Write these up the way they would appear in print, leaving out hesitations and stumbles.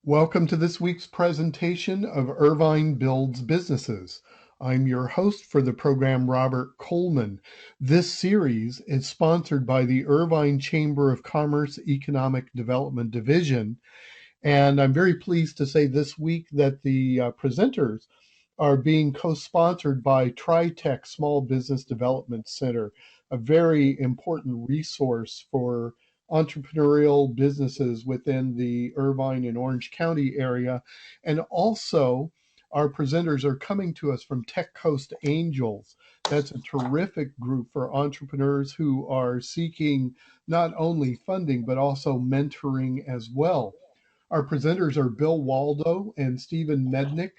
Welcome to this week's presentation of Irvine Builds Businesses. I'm your host for the program, Robert Coleman. This series is sponsored by the Irvine Chamber of Commerce Economic Development Division, and I'm very pleased to say this week that the presenters are being co-sponsored by Tritech Small Business Development Center, a very important resource for entrepreneurial businesses within the Irvine and Orange County area. And also, our presenters are coming to us from Tech Coast Angels. That's a terrific group for entrepreneurs who are seeking not only funding, but also mentoring as well. Our presenters are Bill Waldo and Steven Mednick.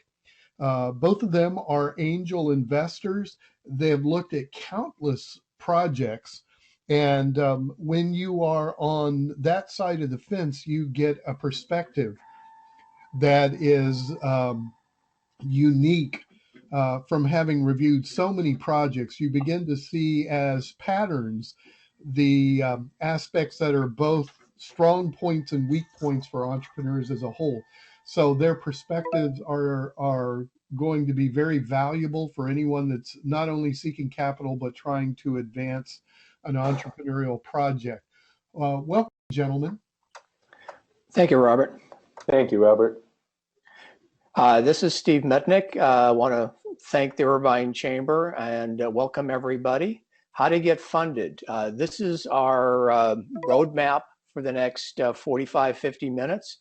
Both of them are angel investors. They have looked at countless projects. And when you are on that side of the fence, you get a perspective that is unique. From having reviewed so many projects, you begin to see as patterns the aspects that are both strong points and weak points for entrepreneurs as a whole. So their perspectives are going to be very valuable for anyone that's not only seeking capital, but trying to advance an entrepreneurial project. Welcome, gentlemen. Thank you, Robert. Thank you, Robert. This is Steve Mednick. I want to thank the Irvine Chamber and welcome everybody. How to get funded. This is our roadmap for the next 45, 50 minutes.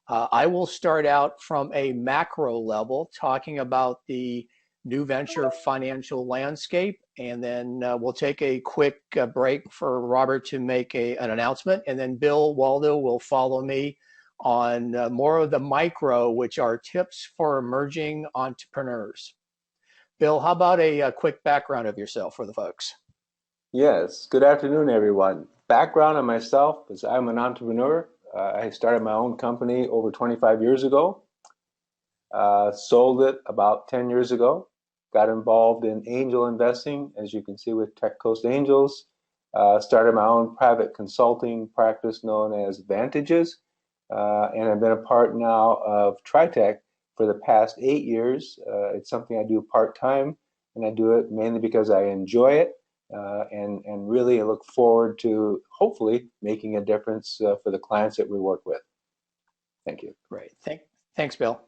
I will start out from a macro level, talking about the new venture financial landscape, and then we'll take a quick break for Robert to make an announcement, and then Bill Waldo will follow me on more of the micro, which are tips for emerging entrepreneurs. Bill, how about a quick background of yourself for the folks? Yes, good afternoon, everyone. Background on myself is I'm an entrepreneur. I started my own company over 25 years ago, sold it about 10 years ago, got involved in angel investing, as you can see with Tech Coast Angels, started my own private consulting practice known as Vantages, and I've been a part now of Tritech for the past 8 years. It's something I do part-time, and I do it mainly because I enjoy it. And really I look forward to hopefully making a difference for the clients that we work with. Thank you. Great. Thanks, Bill.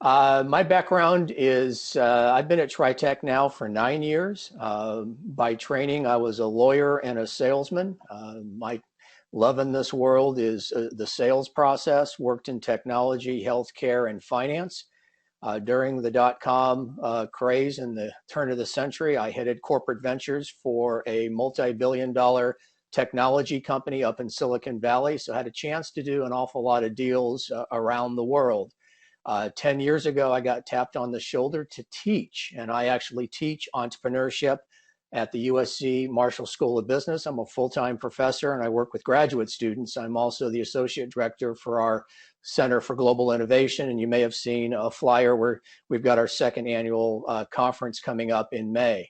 My background is I've been at Tritech now for 9 years. By training, I was a lawyer and a salesman. My love in this world is the sales process, worked in technology, healthcare, and finance. During the dot-com craze in the turn of the century, I headed corporate ventures for a multi-billion-dollar technology company up in Silicon Valley, so I had a chance to do an awful lot of deals around the world. 10 years ago, I got tapped on the shoulder to teach, and I actually teach entrepreneurship at the USC Marshall School of Business. I'm a full-time professor, and I work with graduate students. I'm also the associate director for our Center for Global Innovation, and you may have seen a flyer where we've got our second annual conference coming up in May.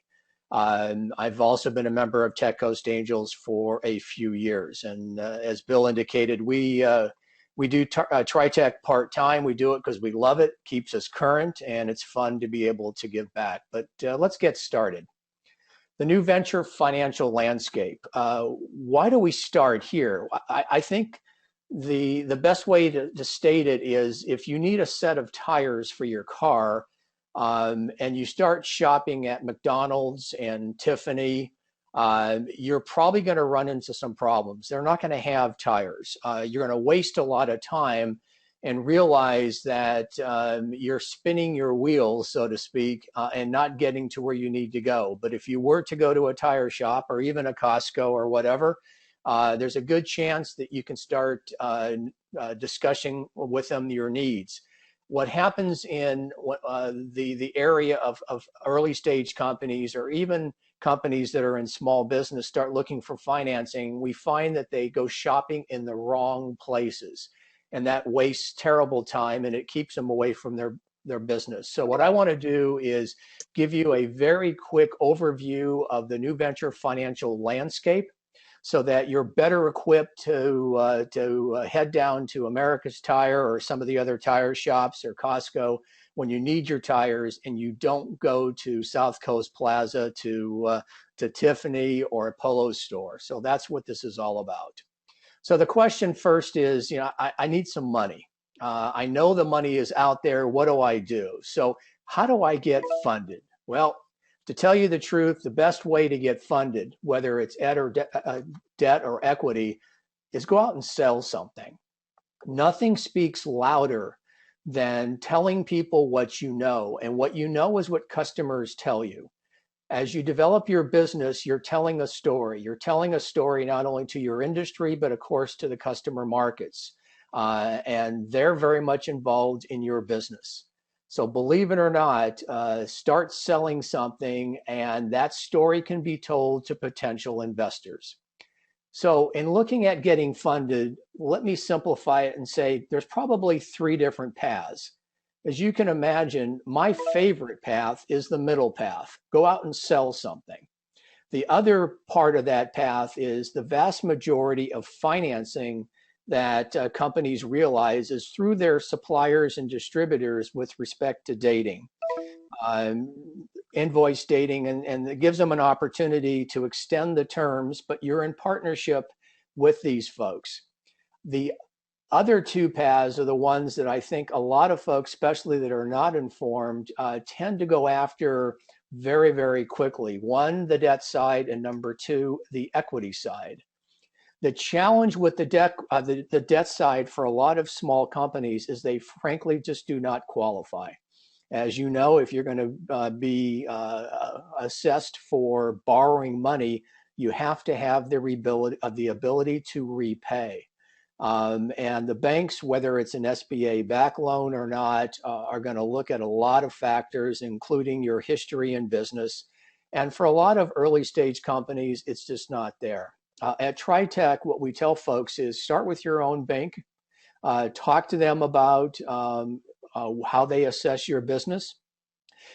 I've also been a member of Tech Coast Angels for a few years, and as Bill indicated, we do Tritech part-time. We do it because we love it, keeps us current, and it's fun to be able to give back. But let's get started. The new venture financial landscape. Why do we start here? I think the best way to state it is if you need a set of tires for your car and you start shopping at McDonald's and Tiffany, you're probably going to run into some problems. They're not going to have tires. You're going to waste a lot of time and realize that you're spinning your wheels, so to speak, and not getting to where you need to go. But if you were to go to a tire shop or even a Costco or whatever, there's a good chance that you can start discussing with them your needs. What happens in the area of early stage companies or even companies that are in small business start looking for financing, we find that they go shopping in the wrong places. And that wastes terrible time and it keeps them away from their business. So what I want to do is give you a very quick overview of the new venture financial landscape. so that you're better equipped to head down to America's Tire or some of the other tire shops or Costco when you need your tires, and you don't go to South Coast Plaza to Tiffany or a Polo store. So that's what this is all about. So the question first is, I need some money. I know the money is out there. What do I do? So how do I get funded? Well, to tell you the truth, the best way to get funded, whether it's debt or equity, is go out and sell something. Nothing speaks louder than telling people what you know. And what you know is what customers tell you. As you develop your business, you're telling a story. You're telling a story not only to your industry, but of course to the customer markets. And they're very much involved in your business. So believe it or not, start selling something, and that story can be told to potential investors. So in looking at getting funded, let me simplify it and say there's probably 3 different paths. As you can imagine, my favorite path is the middle path. Go out and sell something. The other part of that path is the vast majority of financing that companies realize is through their suppliers and distributors with respect to dating, invoice dating, and it gives them an opportunity to extend the terms, but you're in partnership with these folks. The other 2 paths are the ones that I think a lot of folks, especially that are not informed, tend to go after very, very quickly. 1, the debt side, and number 2, the equity side. The challenge with the debt side for a lot of small companies is they frankly just do not qualify. As you know, if you're going to be assessed for borrowing money, you have to have the ability to repay. And the banks, whether it's an SBA back loan or not, are going to look at a lot of factors, including your history in business. And for a lot of early stage companies, it's just not there. At Tritech, what we tell folks is start with your own bank, talk to them about how they assess your business.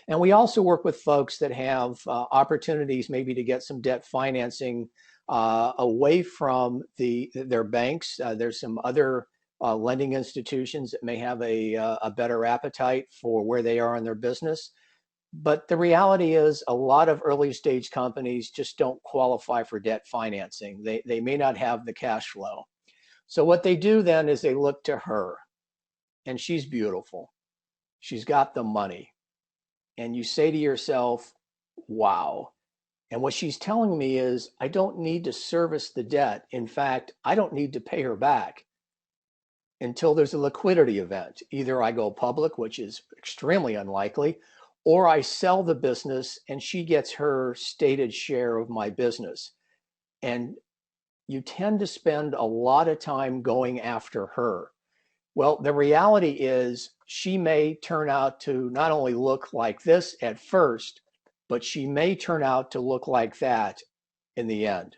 And we also work with folks that have opportunities maybe to get some debt financing away from their banks. There's some other lending institutions that may have a better appetite for where they are in their business. But the reality is a lot of early stage companies just don't qualify for debt financing. They may not have the cash flow. So what they do then is they look to her, and she's beautiful. She's got the money. And you say to yourself, wow. And what she's telling me is, I don't need to service the debt. In fact, I don't need to pay her back until there's a liquidity event. Either I go public, which is extremely unlikely, or I sell the business and she gets her stated share of my business. And you tend to spend a lot of time going after her. Well, the reality is she may turn out to not only look like this at first, but she may turn out to look like that in the end.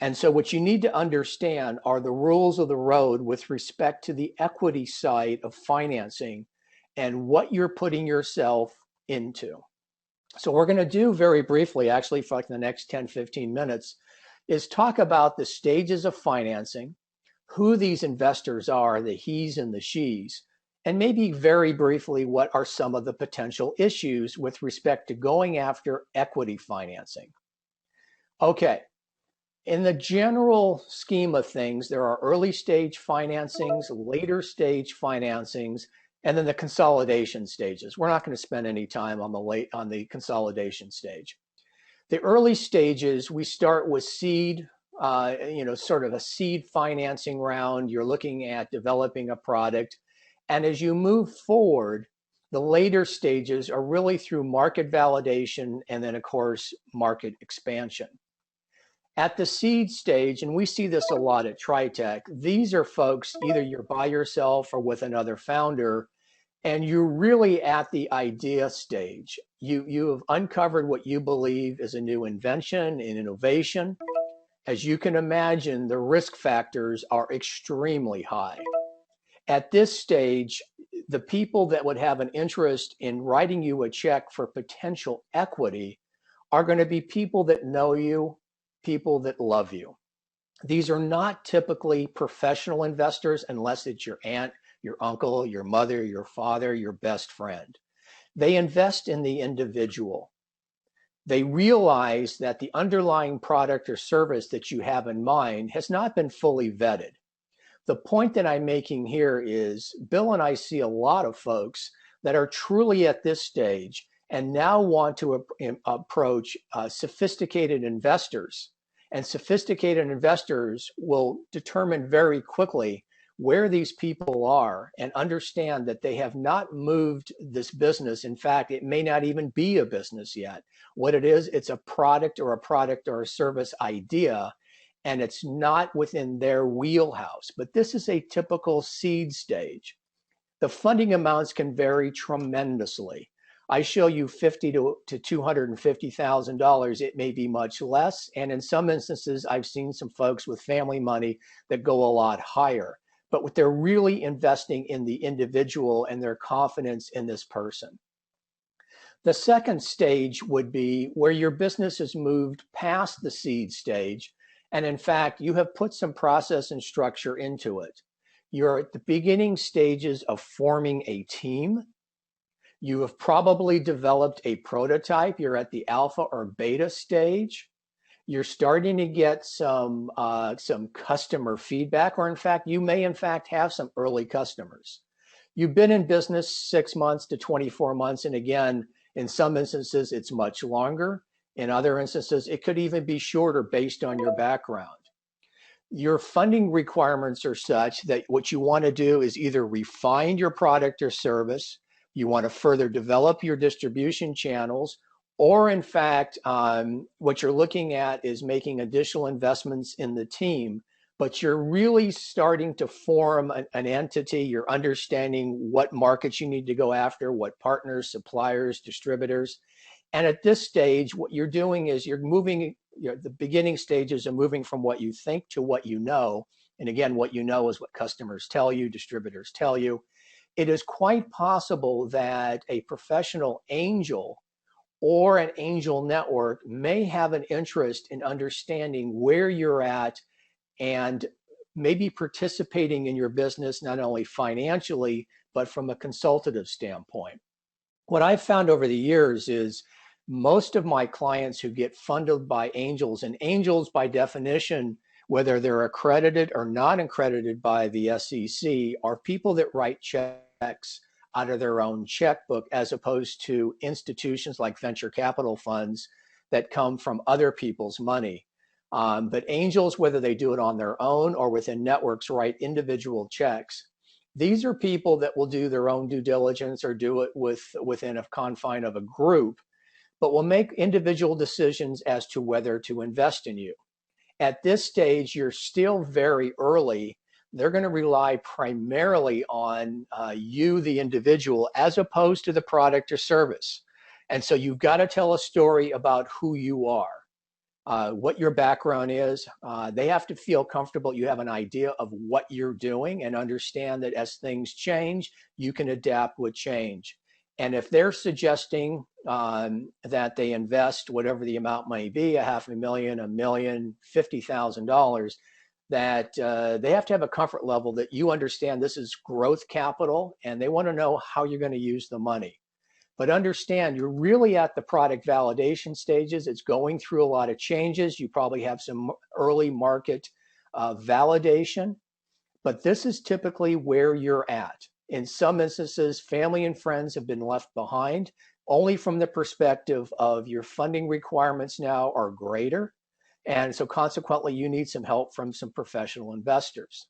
And so what you need to understand are the rules of the road with respect to the equity side of financing and what you're putting yourself into. So we're going to do very briefly, actually for like the next 10, 15 minutes, is talk about the stages of financing, who these investors are, the he's and the she's, and maybe very briefly, what are some of the potential issues with respect to going after equity financing. Okay, in the general scheme of things, there are early stage financings, later stage financings, and then the consolidation stages. We're not going to spend any time on the consolidation stage. The early stages, we start with seed, sort of a seed financing round. You're looking at developing a product. And as you move forward, the later stages are really through market validation and then, of course, market expansion. At the seed stage, and we see this a lot at Tritech, these are folks, either you're by yourself or with another founder, and you're really at the idea stage. You have uncovered what you believe is a new invention, an innovation. As you can imagine, the risk factors are extremely high. At this stage, the people that would have an interest in writing you a check for potential equity are going to be people that know you, people that love you. These are not typically professional investors unless it's your aunt, your uncle, your mother, your father, your best friend. They invest in the individual. They realize that the underlying product or service that you have in mind has not been fully vetted. The point that I'm making here is Bill and I see a lot of folks that are truly at this stage and now want to approach sophisticated investors. And sophisticated investors will determine very quickly where these people are and understand that they have not moved this business. In fact, it may not even be a business yet. What it is, it's a product or a service idea, and it's not within their wheelhouse. But this is a typical seed stage. The funding amounts can vary tremendously. I show you $50,000 to $250,000. It may be much less. And in some instances, I've seen some folks with family money that go a lot higher. But what they're really investing in the individual and their confidence in this person. The second stage would be where your business has moved past the seed stage. And in fact, you have put some process and structure into it. You're at the beginning stages of forming a team. You have probably developed a prototype. You're at the alpha or beta stage. You're starting to get some customer feedback, or in fact, you may in fact have some early customers. You've been in business 6 months to 24 months. And again, in some instances, it's much longer. In other instances, it could even be shorter based on your background. Your funding requirements are such that what you want to do is either refine your product or service, you want to further develop your distribution channels, or in fact, what you're looking at is making additional investments in the team, but you're really starting to form an entity. You're understanding what markets you need to go after, what partners, suppliers, distributors. And at this stage, what you're doing is you're moving, the beginning stages are moving from what you think to what you know. And again, what you know is what customers tell you, distributors tell you. It is quite possible that a professional angel or an angel network may have an interest in understanding where you're at and maybe participating in your business, not only financially, but from a consultative standpoint. What I've found over the years is most of my clients who get funded by angels, and angels by definition, whether they're accredited or not accredited by the SEC, are people that write checks out of their own checkbook, as opposed to institutions like venture capital funds that come from other people's money. But angels, whether they do it on their own or within networks, write individual checks. These are people that will do their own due diligence or do it within a confine of a group, but will make individual decisions as to whether to invest in you. At this stage, you're still very early. They're going to rely primarily on you, the individual, as opposed to the product or service. And so you've got to tell a story about who you are, what your background is. They have to feel comfortable. You have an idea of what you're doing and understand that as things change, you can adapt with change. And if they're suggesting that they invest whatever the amount may be, $500,000, $1 million, $50,000, that they have to have a comfort level that you understand this is growth capital and they want to know how you're going to use the money. But understand you're really at the product validation stages. It's going through a lot of changes. You probably have some early market validation, but this is typically where you're at. In some instances, family and friends have been left behind only from the perspective of your funding requirements now are greater. And so consequently, you need some help from some professional investors.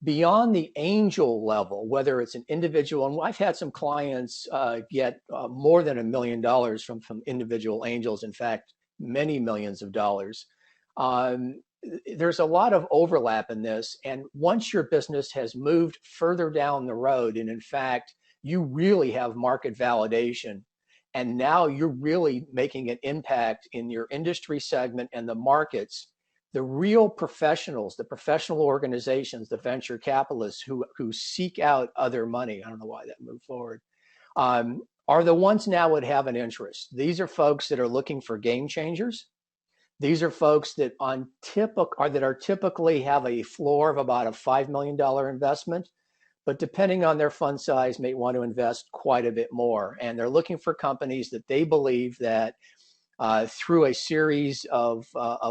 Beyond the angel level, whether it's an individual, and I've had some clients get more than $1 million from individual angels, in fact, many millions of dollars. There's a lot of overlap in this. And once your business has moved further down the road, and in fact, you really have market validation, and now you're really making an impact in your industry segment and the markets, the real professionals, the professional organizations, the venture capitalists who seek out other money, I don't know why that moved forward, are the ones now would have an interest. These are folks that are looking for game changers. These are folks that are typically have a floor of about a $5 million investment, but depending on their fund size, may want to invest quite a bit more. And they're looking for companies that they believe that through a series of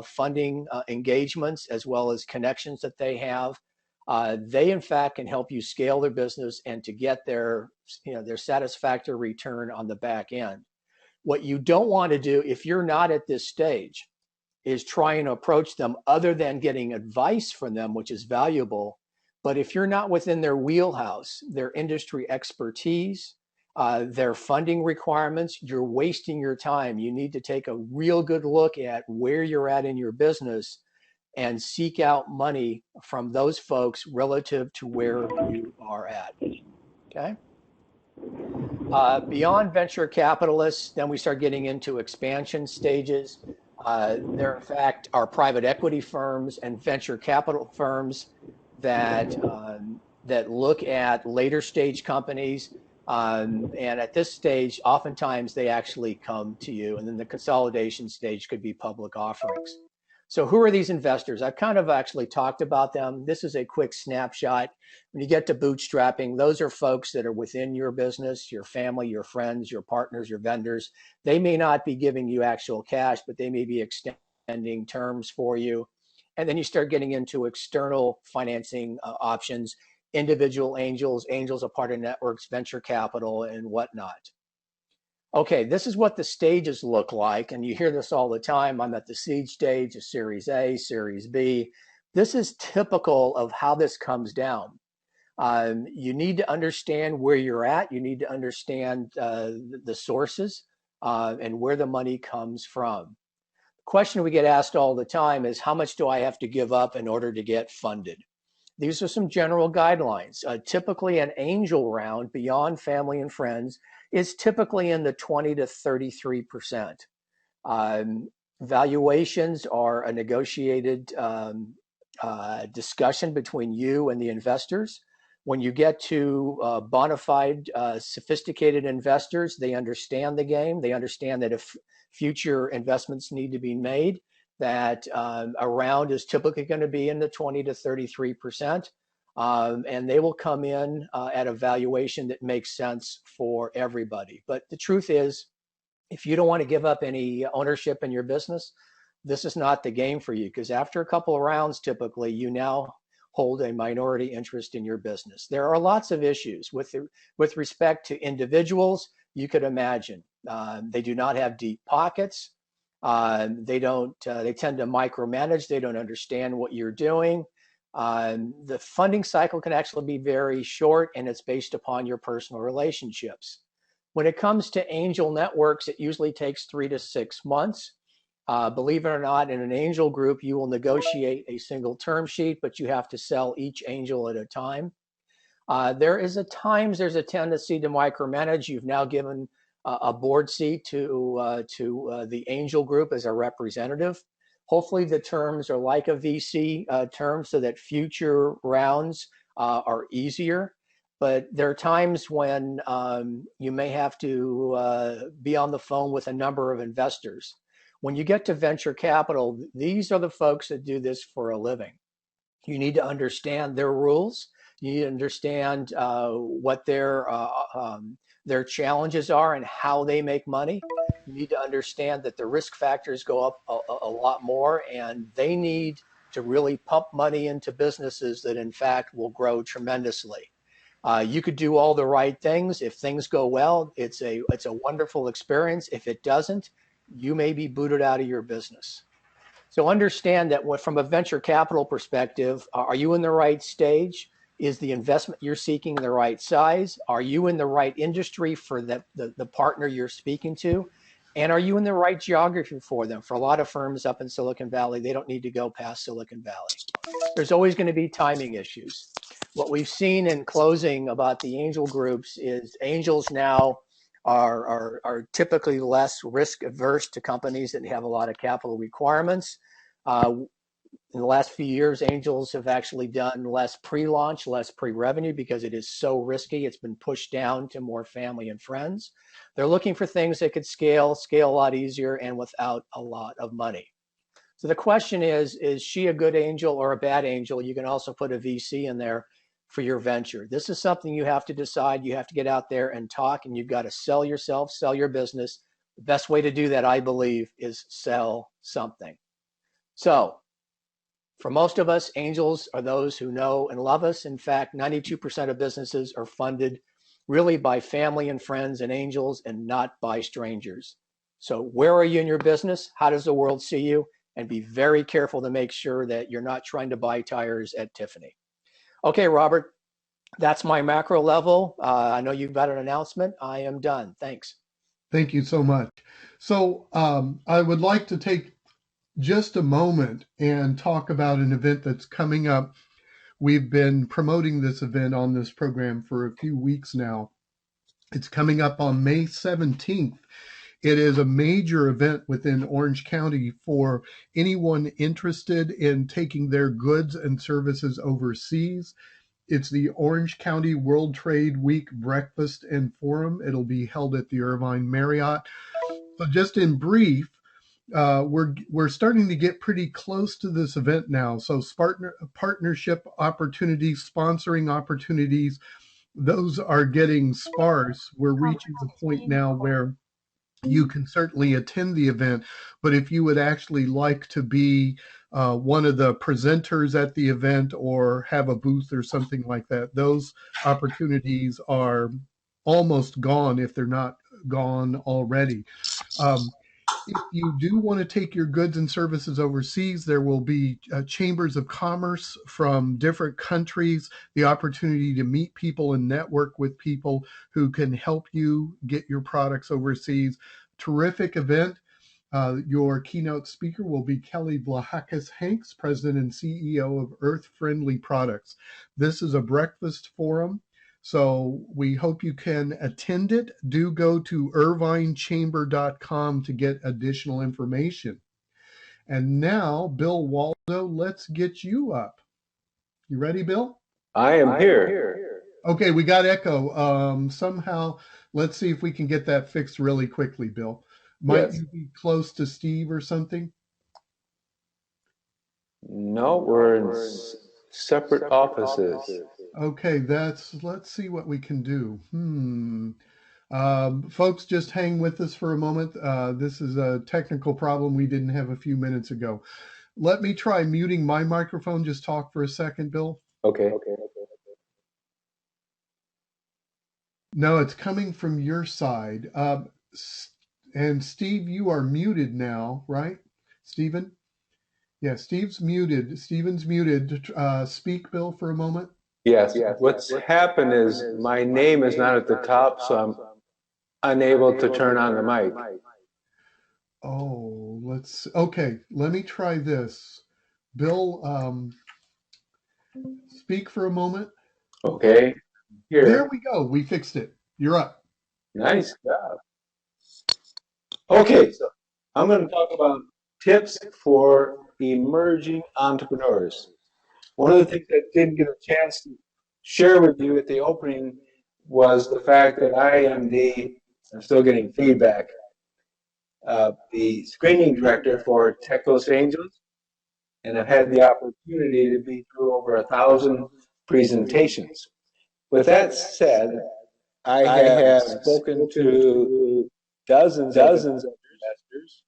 funding engagements, as well as connections that they in fact can help you scale their business and to get their satisfactory return on the back end. What you don't want to do if you're not at this stage is try and approach them other than getting advice from them, which is valuable. But if you're not within their wheelhouse, their industry expertise, their funding requirements, you're wasting your time. You need to take a real good look at where you're at in your business and seek out money from those folks relative to where you are at. Okay. Beyond venture capitalists, then we start getting into expansion stages. There, in fact, are private equity firms and venture capital firms that look at later stage companies. And at this stage, oftentimes they actually come to you. And then the consolidation stage could be public offerings. So who are these investors? I've kind of actually talked about them. This is a quick snapshot. When you get to bootstrapping, those are folks that are within your business, your family, your friends, your partners, your vendors. They may not be giving you actual cash, but they may be extending terms for you. And then you start getting into external financing options, individual angels, angels of partner networks, venture capital, and whatnot. Okay, this is what the stages look like, and you hear this all the time. I'm at the seed stage, a Series A, Series B. This is typical of how this comes down. You need to understand where you're at. You need to understand the sources and where the money comes from. The question we get asked all the time is, how much do I have to give up in order to get funded? These are some general guidelines. Typically, an angel round beyond family and friends is typically in the 20 to 33%. Valuations are a negotiated discussion between you and the investors. When you get to bona fide, sophisticated investors, they understand the game. They understand that if future investments need to be made, that a round is typically going to be in the 20 to 33%. And they will come in at a valuation that makes sense for everybody. But the truth is, if you don't want to give up any ownership in your business, this is not the game for you, because after a couple of rounds, typically, you now hold a minority interest in your business. There are lots of issues with respect to individuals. You could imagine they do not have deep pockets. They tend to micromanage. They don't understand what you're doing. The funding cycle can actually be very short, and it's based upon your personal relationships. When it comes to angel networks, it usually takes 3 to 6 months. Believe it or not, in an angel group, you will negotiate a single term sheet, but you have to sell each angel at a time. There's a tendency to micromanage. You've now given a board seat to the angel group as a representative. Hopefully the terms are like a VC term so that future rounds are easier. But there are times when you may have to be on the phone with a number of investors. When you get to venture capital, these are the folks that do this for a living. You need to understand their rules. You need to understand what their challenges are and how they make money. You need to understand that the risk factors go up a lot more, and they need to really pump money into businesses that, in fact, will grow tremendously. You could do all the right things. If things go well, it's a wonderful experience. If it doesn't, you may be booted out of your business. So understand that from a venture capital perspective, are you in the right stage? Is the investment you're seeking the right size? Are you in the right industry for the partner you're speaking to? And are you in the right geography for them? For a lot of firms up in Silicon Valley, they don't need to go past Silicon Valley. There's always going to be timing issues. What we've seen in closing about the angel groups is angels now are typically less risk averse to companies that have a lot of capital requirements. In the last few years, angels have actually done less pre-launch, less pre-revenue because it is so risky. It's been pushed down to more family and friends. They're looking for things that could scale a lot easier and without a lot of money. So the question is she a good angel or a bad angel? You can also put a VC in there for your venture. This is something you have to decide. You have to get out there and talk, and you've got to sell yourself, sell your business. The best way to do that, I believe, is sell something. So for most of us, angels are those who know and love us. In fact, 92% of businesses are funded really by family and friends and angels and not by strangers. So where are you in your business? How does the world see you? And be very careful to make sure that you're not trying to buy tires at Tiffany. Okay, Robert, that's my macro level. I know you've got an announcement. I am done. Thanks. Thank you so much. So I would like to take just a moment and talk about an event that's coming up. We've been promoting this event on this program for a few weeks now. It's coming up on May 17th. It is a major event within Orange County for anyone interested in taking their goods and services overseas. It's the Orange County World Trade Week Breakfast and Forum. It'll be held at the Irvine Marriott. So just in brief, we're starting to get pretty close to this event now. So partnership opportunities, sponsoring opportunities, those are getting sparse. We're reaching the point now where you can certainly attend the event, but if you would actually like to be one of the presenters at the event or have a booth or something like that, those opportunities are almost gone if they're not gone already. If you do want to take your goods and services overseas, there will be chambers of commerce from different countries, the opportunity to meet people and network with people who can help you get your products overseas. Terrific event. Your keynote speaker will be Kelly Blahakis Hanks, President and CEO of Earth Friendly Products. This is a breakfast forum, so we hope you can attend it. Do go to irvinechamber.com to get additional information. And now, Bill Waldo, let's get you up. You ready, Bill? I am here. Okay, we got echo. Somehow, let's see if we can get that fixed really quickly, Bill. Might Yes. you be close to Steve or something? No, we're in separate offices. Okay, let's see what we can do. Folks, just hang with us for a moment. This is a technical problem we didn't have a few minutes ago. Let me try muting my microphone. Just talk for a second, Bill. Okay. No, it's coming from your side. And Steve, you are muted now, right? Steven? Yeah, Steve's muted. Steven's muted. Speak, Bill, for a moment. Yes. What's happened is my name is not at the top, so I'm unable to turn on the mic. Oh, okay, let me try this. Bill, speak for a moment. Okay. Here. There we go. We fixed it. You're up. Nice job. Okay, so I'm going to talk about tips for emerging entrepreneurs. One of the things I didn't get a chance to share with you at the opening was the fact that I'm still getting feedback, the screening director for Tech Coast Angels, and I've had the opportunity to be through over 1,000 presentations. With that said, I have spoken to dozens of investors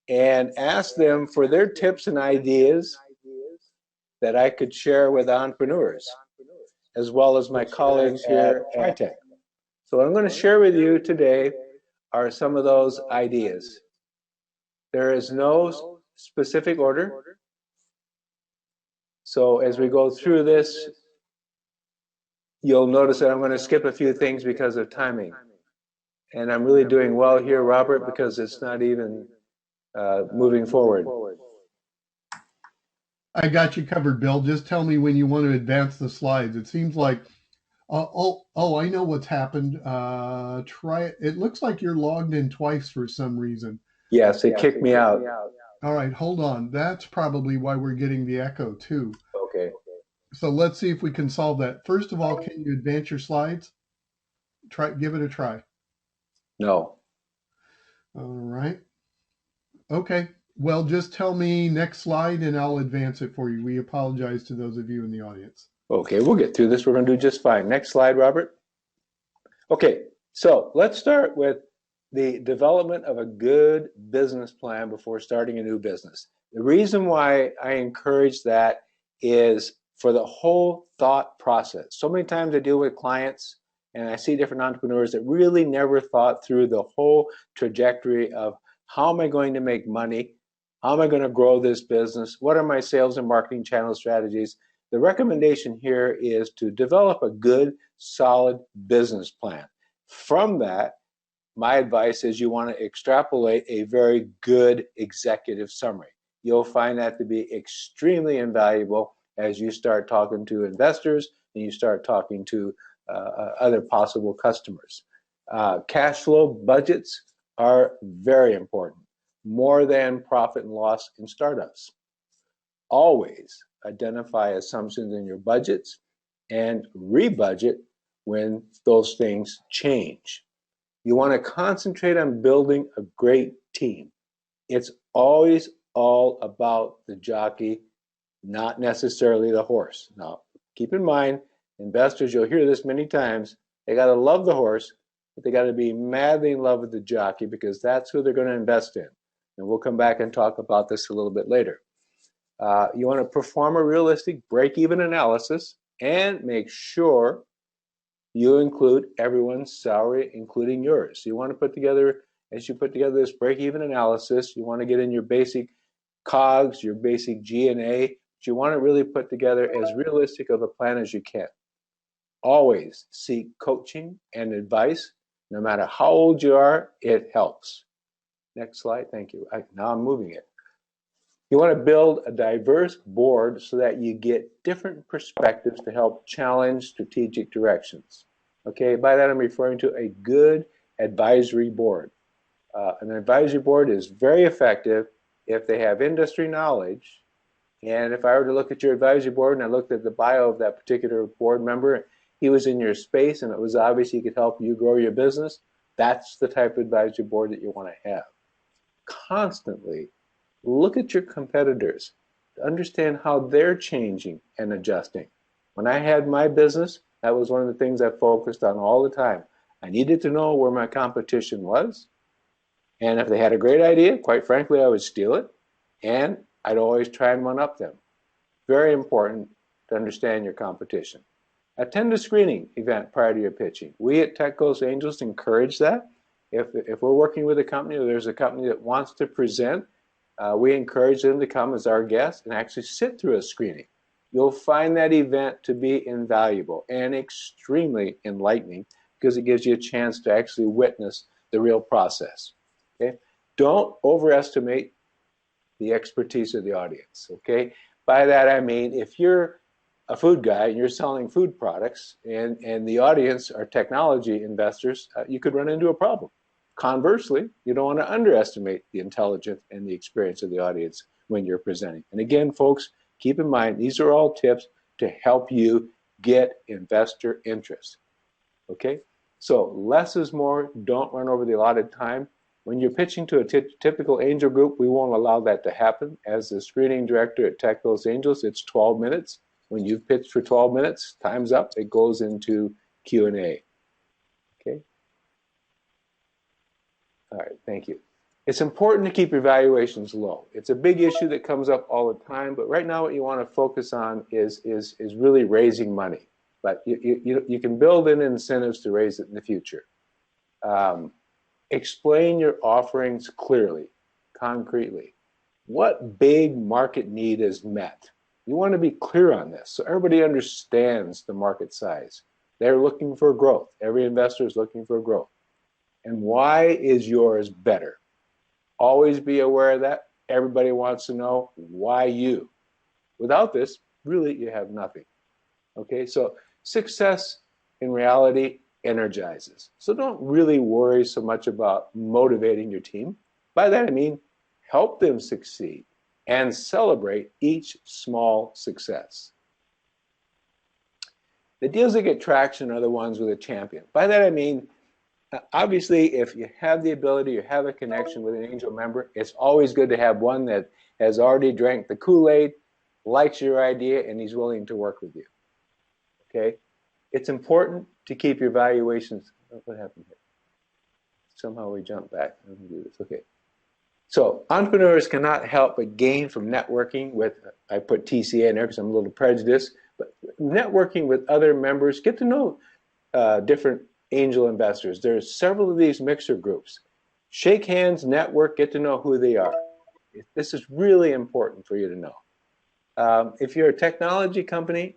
and asked them for their tips and ideas that I could share with entrepreneurs, as well as my colleagues here at Tritech. So what I'm going to share with you today are some of those ideas. There is no specific order. So as we go through this, you'll notice that I'm going to skip a few things because of timing. And I'm really doing well here, Robert, because it's not even moving forward. I got you covered, Bill. Just tell me when you want to advance the slides. It seems like, I know what's happened. Try it. It looks like you're logged in twice for some reason. Yes, it kicked me out. All right, hold on. That's probably why we're getting the echo too. Okay. So let's see if we can solve that. First of all, can you advance your slides? Give it a try. No. All right. Okay. Well, just tell me next slide and I'll advance it for you. We apologize to those of you in the audience. Okay, we'll get through this. We're going to do just fine. Next slide, Robert. Okay, so let's start with the development of a good business plan before starting a new business. The reason why I encourage that is for the whole thought process. So many times I deal with clients and I see different entrepreneurs that really never thought through the whole trajectory of how am I going to make money? How am I going to grow this business? What are my sales and marketing channel strategies? The recommendation here is to develop a good, solid business plan. From that, my advice is you want to extrapolate a very good executive summary. You'll find that to be extremely invaluable as you start talking to investors and you start talking to other possible customers. Cash flow budgets are very important, more than profit and loss in startups. Always identify assumptions in your budgets and rebudget when those things change. You want to concentrate on building a great team. It's always all about the jockey, not necessarily the horse. Now, keep in mind, investors, you'll hear this many times, they got to love the horse, but they got to be madly in love with the jockey because that's who they're going to invest in. And we'll come back and talk about this a little bit later. You want to perform a realistic break-even analysis and make sure you include everyone's salary, including yours. You want to put together, as you put together this break-even analysis, you want to get in your basic COGS, your basic G&A, but you want to really put together as realistic of a plan as you can. Always seek coaching and advice. No matter how old you are, it helps. Next slide, thank you. Now I'm moving it. You want to build a diverse board so that you get different perspectives to help challenge strategic directions. Okay, by that I'm referring to a good advisory board. An advisory board is very effective if they have industry knowledge. And if I were to look at your advisory board and I looked at the bio of that particular board member, he was in your space and it was obvious he could help you grow your business, that's the type of advisory board that you want to have. Constantly look at your competitors to understand how they're changing and adjusting. When I had my business, that was one of the things I focused on all the time. I needed to know where my competition was. And if they had a great idea, quite frankly, I would steal it. And I'd always try and one-up them. Very important to understand your competition. Attend a screening event prior to your pitching. We at Tech Ghost Angels encourage that. If we're working with a company or there's a company that wants to present, we encourage them to come as our guest and actually sit through a screening. You'll find that event to be invaluable and extremely enlightening because it gives you a chance to actually witness the real process. Okay? Don't overestimate the expertise of the audience. Okay? By that I mean if you're a food guy and you're selling food products and the audience are technology investors, you could run into a problem. Conversely, you don't want to underestimate the intelligence and the experience of the audience when you're presenting. And again, folks, keep in mind, these are all tips to help you get investor interest. Okay? So less is more. Don't run over the allotted time. When you're pitching to a typical angel group, we won't allow that to happen. As the screening director at Tech Ghost Angels, it's 12 minutes. When you've pitched for 12 minutes, time's up. It goes into Q&A. Okay? All right, thank you. It's important to keep your valuations low. It's a big issue that comes up all the time, but right now what you want to focus on is really raising money. But you can build in incentives to raise it in the future. Explain your offerings clearly, concretely. What big market need is met? You want to be clear on this so everybody understands the market size. They're looking for growth. Every investor is looking for growth. And why is yours better? Always be aware of that. Everybody wants to know why you. Without this, really, you have nothing. Okay, so success in reality energizes. So don't really worry so much about motivating your team. By that I mean help them succeed and celebrate each small success. The deals that get traction are the ones with a champion. By that I mean Obviously, if you have the ability, you have a connection with an angel member, it's always good to have one that has already drank the Kool-Aid, likes your idea, and he's willing to work with you. Okay? It's important to keep your valuations. What happened here? Somehow we jumped back. Let me do this. Okay. So entrepreneurs cannot help but gain from networking with, I put TCA in there because I'm a little prejudiced, but networking with other members, get to know different angel investors. There's several of these mixer groups. Shake hands, network, get to know who they are. This is really important for you to know. If you're a technology company,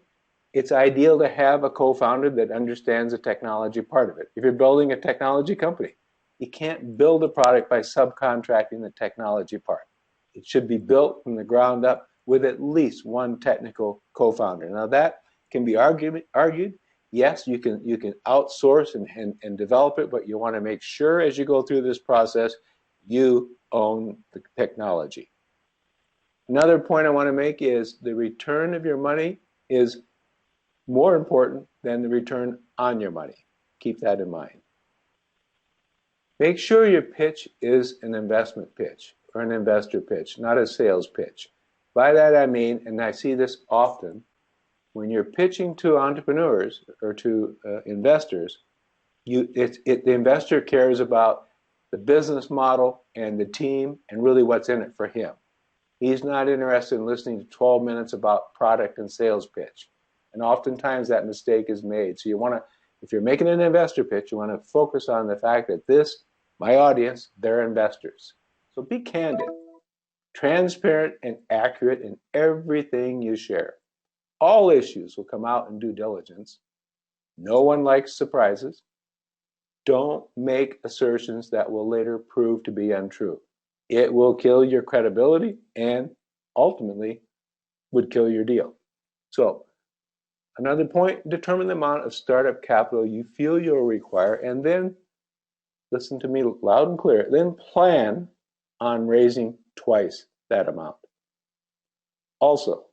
it's ideal to have a co-founder that understands the technology part of it. If you're building a technology company, you can't build a product by subcontracting the technology part. It should be built from the ground up with at least one technical co-founder. Now that can be argued. Yes, you can outsource and develop it, but you want to make sure as you go through this process, you own the technology. Another point I want to make is the return of your money is more important than the return on your money. Keep that in mind. Make sure your pitch is an investment pitch or an investor pitch, not a sales pitch. By that I mean, and I see this often, when you're pitching to entrepreneurs or to investors, the investor cares about the business model and the team and really what's in it for him. He's not interested in listening to 12 minutes about product and sales pitch. And oftentimes that mistake is made. So you want to, if you're making an investor pitch, you want to focus on the fact that my audience, they're investors. So be candid, transparent, and accurate in everything you share. All issues will come out in due diligence. No one likes surprises. Don't make assertions that will later prove to be untrue. It will kill your credibility and ultimately would kill your deal. So another point, determine the amount of startup capital you feel you'll require, and then listen to me loud and clear, then plan on raising twice that amount. Also,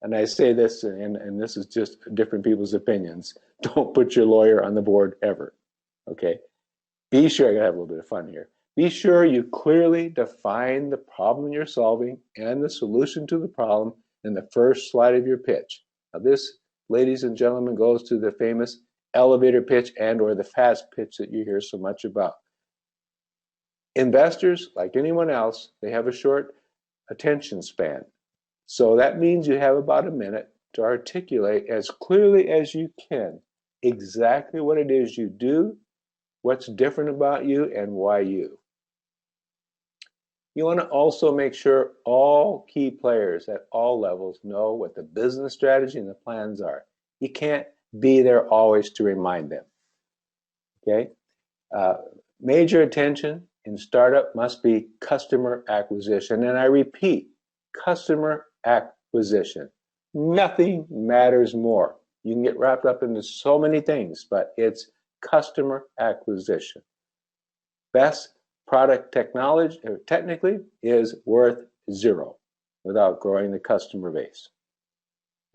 and I say this, and this is just different people's opinions, don't put your lawyer on the board ever, okay? Be sure, I gotta have a little bit of fun here. Be sure you clearly define the problem you're solving and the solution to the problem in the first slide of your pitch. Now this, ladies and gentlemen, goes to the famous elevator pitch and or the fast pitch that you hear so much about. Investors, like anyone else, they have a short attention span. So that means you have about a minute to articulate as clearly as you can exactly what it is you do, what's different about you, and why you. You want to also make sure all key players at all levels know what the business strategy and the plans are. You can't be there always to remind them. Okay? Major attention in startup must be customer acquisition. And I repeat, customer acquisition. Nothing matters more. You can get wrapped up into so many things, but it's customer acquisition. Best product technology, or technically, is worth zero without growing the customer base.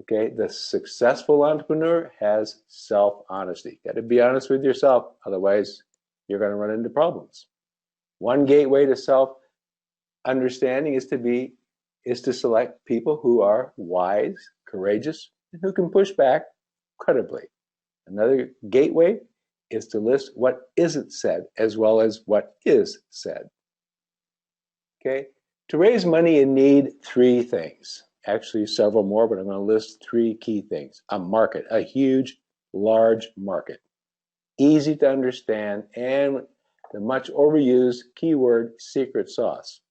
Okay, the successful entrepreneur has self-honesty. Got to be honest with yourself, otherwise you're going to run into problems. One gateway to self-understanding is to select people who are wise, courageous, and who can push back credibly. Another gateway is to list what isn't said as well as what is said. Okay, to raise money you need three things. Actually several more, but I'm going to list three key things. A market, a huge, large market. Easy to understand, and the much overused keyword, secret sauce.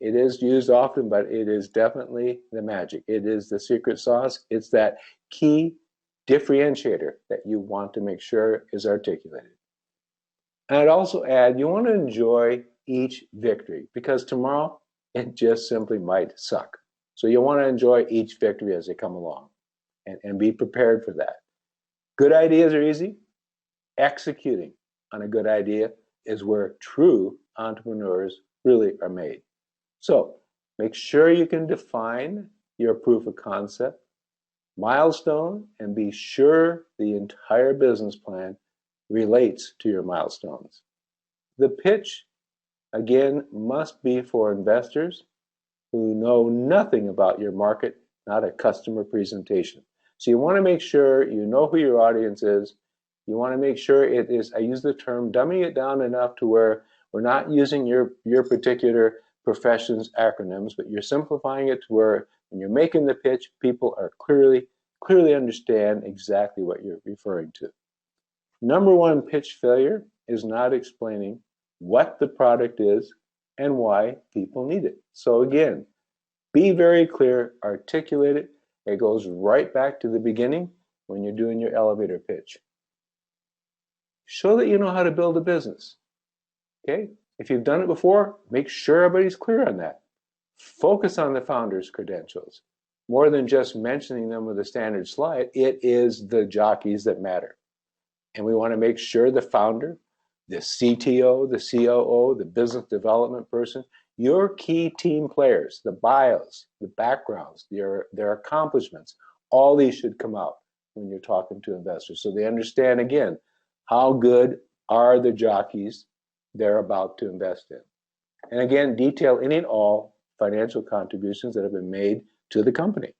It is used often, but it is definitely the magic. It is the secret sauce. It's that key differentiator that you want to make sure is articulated. And I'd also add, you want to enjoy each victory, because tomorrow it just simply might suck. So you want to enjoy each victory as they come along and be prepared for that. Good ideas are easy. Executing on a good idea is where true entrepreneurs really are made. So make sure you can define your proof of concept, milestone, and be sure the entire business plan relates to your milestones. The pitch, again, must be for investors who know nothing about your market, not a customer presentation. So you want to make sure you know who your audience is. You want to make sure it is, I use the term, dumbing it down enough to where we're not using your particular profession's acronyms, but you're simplifying it to where when you're making the pitch, people are clearly understand exactly what you're referring to. Number one pitch failure is not explaining what the product is and why people need it. So again, be very clear, articulate it. It goes right back to the beginning when you're doing your elevator pitch. Show that you know how to build a business. Okay? If you've done it before, make sure everybody's clear on that. Focus on the founder's credentials. More than just mentioning them with a standard slide, it is the jockeys that matter. And we want to make sure the founder, the CTO, the COO, the business development person, your key team players, the bios, the backgrounds, their accomplishments, all these should come out when you're talking to investors. So they understand, again, how good are the jockeys they're about to invest in. And again, detail any and all financial contributions that have been made to the company.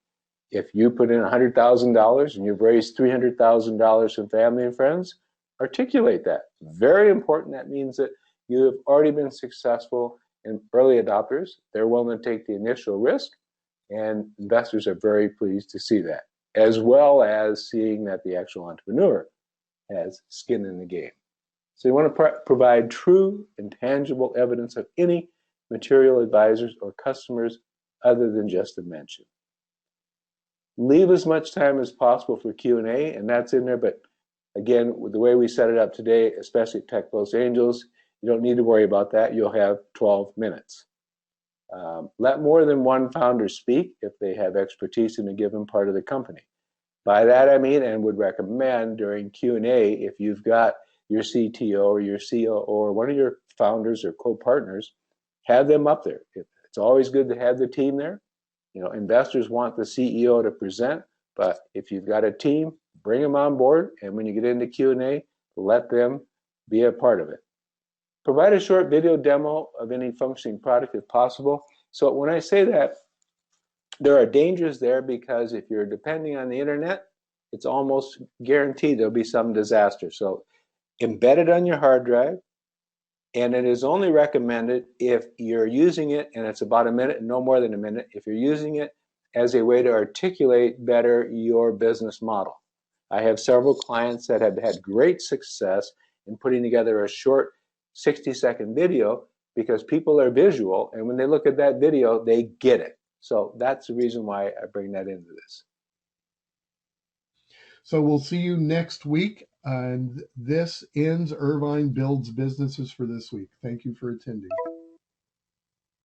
If you put in $100,000 and you've raised $300,000 from family and friends, articulate that. Very important. That means that you have already been successful in early adopters. They're willing to take the initial risk, and investors are very pleased to see that, as well as seeing that the actual entrepreneur has skin in the game. So you want to provide true and tangible evidence of any material advisors or customers other than just a mention. Leave as much time as possible for Q&A, and that's in there, but again, with the way we set it up today, especially at Tech Los Angeles, you don't need to worry about that. You'll have 12 minutes. Let more than one founder speak if they have expertise in a given part of the company. By that I mean, and would recommend during Q&A, if you've got your CTO or your COO or one of your founders or co-partners, have them up there. It's always good to have the team there. You know, investors want the CEO to present, but if you've got a team, bring them on board, and when you get into Q&A, let them be a part of it. Provide a short video demo of any functioning product if possible. So when I say that, there are dangers there because if you're depending on the internet, it's almost guaranteed there'll be some disaster. So embed it on your hard drive, and it is only recommended if you're using it, and it's about a minute, no more than a minute, if you're using it as a way to articulate better your business model. I have several clients that have had great success in putting together a short 60-second video because people are visual, and when they look at that video, they get it. So that's the reason why I bring that into this. So we'll see you next week. And this ends Irvine Builds Businesses for this week. Thank you for attending.